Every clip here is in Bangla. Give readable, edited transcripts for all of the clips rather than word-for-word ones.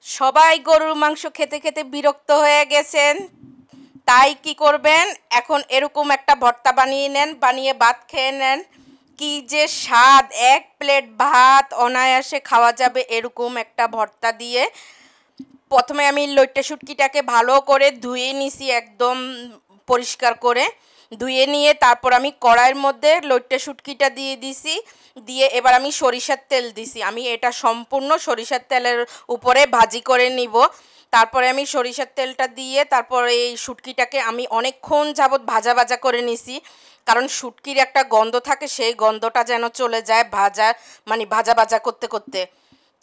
সবাই গরুর মাংস খেতে খেতে বিরক্ত হয়ে গেছেন, তাই কি করবেন, এখন এরকম একটা ভর্তা বানিয়ে নেন, বানিয়ে ভাত খেয়ে নেন। কি যে স্বাদ, এক প্লেট ভাত অনায়াসে খাওয়া যাবে এরকম একটা ভর্তা দিয়ে। প্রথমে আমি লইট্টা শুটকিটাকে ভালো করে ধুয়ে নিছি, একদম পরিষ্কার করে ধুয়ে নিয়ে তারপর আমি কড়াইয়ের মধ্যে লইট্টা শুটকিটা দিয়ে দিছি। দিয়ে এবার আমি সরিষার তেল দিছি, আমি এটা সম্পূর্ণ সরিষার তেলের উপরে ভাজি করে নিব। তারপরে আমি সরিষার তেলটা দিয়ে তারপরে এই শুটকিটাকে আমি অনেকক্ষণ যাবৎ ভাজা ভাজা করে নিছি, কারণ শুটকির একটা গন্ধ থাকে, সেই গন্ধটা যেন চলে যায় ভাজা মানে ভাজা ভাজা করতে করতে।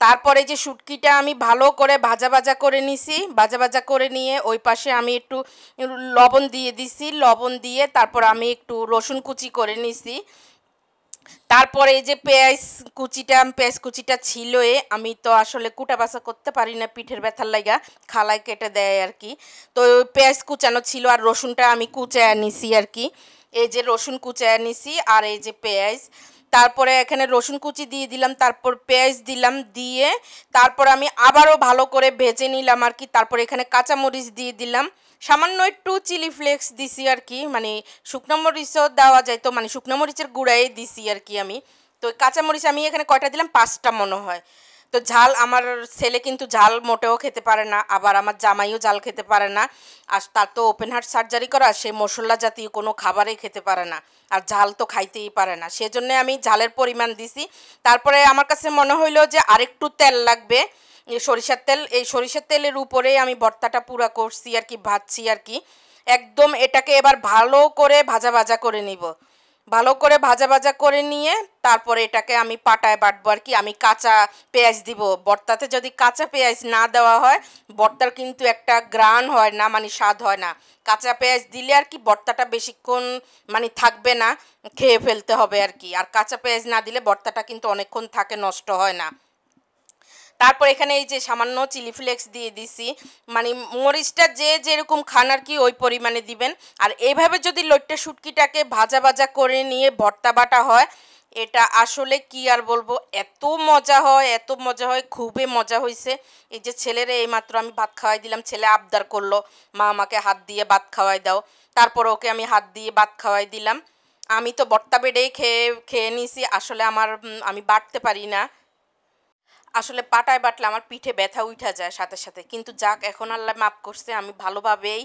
তারপরে যে শুটকিটা আমি ভালো করে ভাজা ভাজা করে নিছি, ভাজা ভাজা করে নিয়ে ওই পাশে আমি একটু লবণ দিয়ে দিছি, লবণ দিয়ে তারপর আমি একটু রসুন কুচি করে নিছি। তারপরে এই যে পেঁয়াজ কুচিটা ছিলই, আমি তো আসলে কুটা বাছা করতে পারি না পিঠের ব্যথার লাগা, খালায় কেটে দেয় আর কি। তো পেঁয়াজ কুচানো ছিল আর রসুনটা আমি কুচায় নিছি আর কি। এই যে রসুন কুচায় নিছি আর এই যে পেঁয়াজ, তারপরে এখানে রসুন কুচি দিয়ে দিলাম, তারপর পেঁয়াজ দিলাম, দিয়ে তারপর আমি আবারও ভালো করে ভেজে নিলাম আর কি। তারপর এখানে কাঁচামরিচ দিয়ে দিলাম, সামান্য একটু চিলি ফ্লেক্স দিছি আর কি, মানে শুকনো মরিচও দেওয়া যায়, তো মানে শুকনো মরিচের গুঁড়াই দিছি আর কি আমি। তো কাঁচামরিচ আমি এখানে কয়টা দিলাম, 5টা মনে হয়। তো ঝাল, আমার ছেলে কিন্তু ঝাল মোটেও খেতে পারে না, আবার আমার জামাইও ঝাল খেতে পারে না। আর তার তো ওপেন হার্ট সার্জারি করা, সে মশলা জাতীয় কোনো খাবারই খেতে পারে না, আর ঝাল তো খাইতেই পারে না, সেজন্য আমি ঝালের পরিমাণ দিছি। তারপরে আমার কাছে মনে হইলো যে আরেকটু তেল লাগবে, সরিষার তেল, এই সরিষার তেলের উপরে আমি ভর্তাটা পুরা করছি আর কি, ভাজছি আর কি। একদম এটাকে এবার ভালো করে ভাজা ভাজা করে নিব, ভালো করে ভাজা ভাজা করে নিয়ে তারপরে এটাকে আমি পাটায় বাটবো আর কি। আমি কাঁচা পেঁয়াজ দিব ভর্তাতে, যদি কাঁচা পেঁয়াজ না দেওয়া হয় ভর্তার কিন্তু একটা গ্রান হয় না, মানে স্বাদ হয় না। কাঁচা পেঁয়াজ দিলে আর কি ভর্তাটা বেশিক্ষণ মানে থাকবে না, খেয়ে ফেলতে হবে আর কি। আর কাঁচা পেঁয়াজ না দিলে ভর্তাটা কিন্তু অনেকক্ষণ থাকে, নষ্ট হয় না। তারপর এখানে এই যে সামান্য চিলি ফ্লেক্স দিয়ে দিছি, মানে মরিচটা যে যেরকম খান আর কি ওই পরিমাণে দিবেন। আর এইভাবে যদি লইট্টা শুটকিটাকে ভাজা ভাজা করে নিয়ে ভর্তা বাটা হয়, এটা আসলে কি আর বলবো, এত মজা হয়, এত মজা হয়, খুবই মজা হয়েছে। এই যে ছেলেরে এইমাত্র আমি ভাত খাওয়াই দিলাম, ছেলে আবদার করলো মা আমাকে হাত দিয়ে ভাত খাওয়াই দাও, তারপর ওকে আমি হাত দিয়ে ভাত খাওয়াই দিলাম। আমি তো ভর্তা বেড়েই খেয়ে খেয়ে নিছি, আসলে আমি বাটতে পারি না, আসলে পাটায় বাটলে আমার পিঠে ব্যথা উঠা যায় সাথে সাথে। কিন্তু যাক, এখন আল্লাহ মাফ করছে, আমি ভালোভাবেই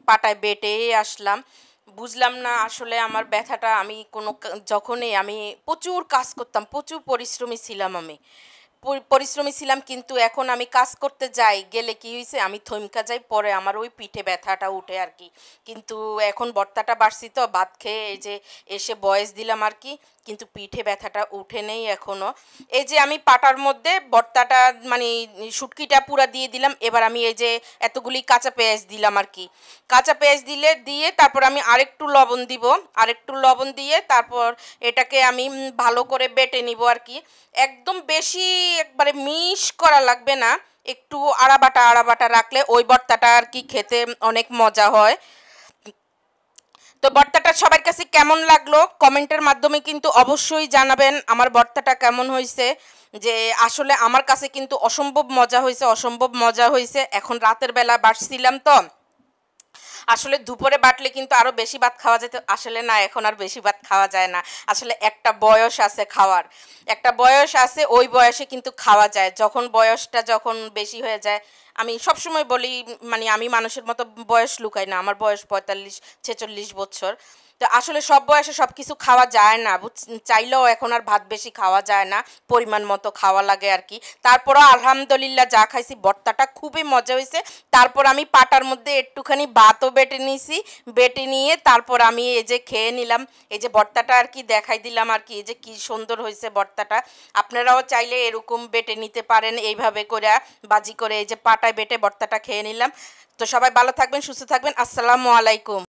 পাটায় বেটেই আসলাম। বুঝলাম না আসলে আমার ব্যথাটা, আমি যখনই আমি প্রচুর কাজ করতাম, প্রচুর পরিশ্রমী ছিলাম আমি, পরিশ্রমী ছিলাম, কিন্তু এখন আমি কাজ করতে যাই গেলে কি হয়েছে, আমি থমকা যাই, পরে আমার ওই পিঠে ব্যথাটা উঠে আর কি। কিন্তু এখন ভর্তাটা বাড়ছি তো ভাত খেয়ে এই যে এসে বয়স দিলাম আর কি, কিন্তু পিঠে ব্যথাটা উঠে নেই এখনও। এই যে আমি পাটার মধ্যে ভর্তাটা মানে শুটকিটা পুরা দিয়ে দিলাম, এবার আমি এই যে এতগুলি কাঁচা পেঁয়াজ দিলাম আর কি। কাঁচা পেঁয়াজ দিয়ে তারপর আমি আরেকটু লবণ দিব, আরেকটু লবণ দিয়ে তারপর এটাকে আমি ভালো করে বেটে নিব আর কি। একদম বেশি একবারে মিশ করা লাগবে না, একটু আড়াবাটা আড়াবাটা রাখলে ওই ভর্তাটা আর কি খেতে অনেক মজা হয়। তো ভর্তাটা সবার কাছে কেমন লাগলো কমেন্টের মাধ্যমে কিন্তু অবশ্যই জানাবেন আমার ভর্তাটা কেমন হয়েছে। যে আসলে আমার কাছে কিন্তু অসম্ভব মজা হয়েছে, অসম্ভব মজা হয়েছে। এখন রাতের বেলা বাড়ছিলাম তো, আসলে দুপুরে বাটলে কিন্তু আরও বেশি ভাত খাওয়া যেত, আসলে না, এখন আর বেশি ভাত খাওয়া যায় না। আসলে একটা বয়স আছে খাওয়ার, একটা বয়স আছে, ওই বয়সে কিন্তু খাওয়া যায়, যখন বয়সটা যখন বেশি হয়ে যায়। আমি সবসময় বলি, মানে আমি মানুষের মতো বয়স লুকাই না, আমার বয়স 45-46 বছর। তো আসলে সব বয়সে সব কিছু খাওয়া যায় না, চাইলেও এখন আর ভাত বেশি খাওয়া যায় না, পরিমাণ মতো খাওয়া লাগে আর কি। তারপরও আলহামদুলিল্লাহ যা খাইছি ভর্তাটা খুবই মজা হয়েছে। তারপর আমি পাটার মধ্যে একটুখানি ভাতও বেটে নিয়েছি, বেটে নিয়ে তারপর আমি এই যে খেয়ে নিলাম। এই যে ভর্তাটা আর কি দেখাই দিলাম আর কি, এই যে কি সুন্দর হয়েছে ভর্তাটা। আপনারাও চাইলে এরকম বেটে নিতে পারেন, এইভাবে করে বাজি করে এই যে পাটায় বেটে ভর্তাটা খেয়ে নিলাম। তো সবাই ভালো থাকবেন, সুস্থ থাকবেন, আসসালামু আলাইকুম।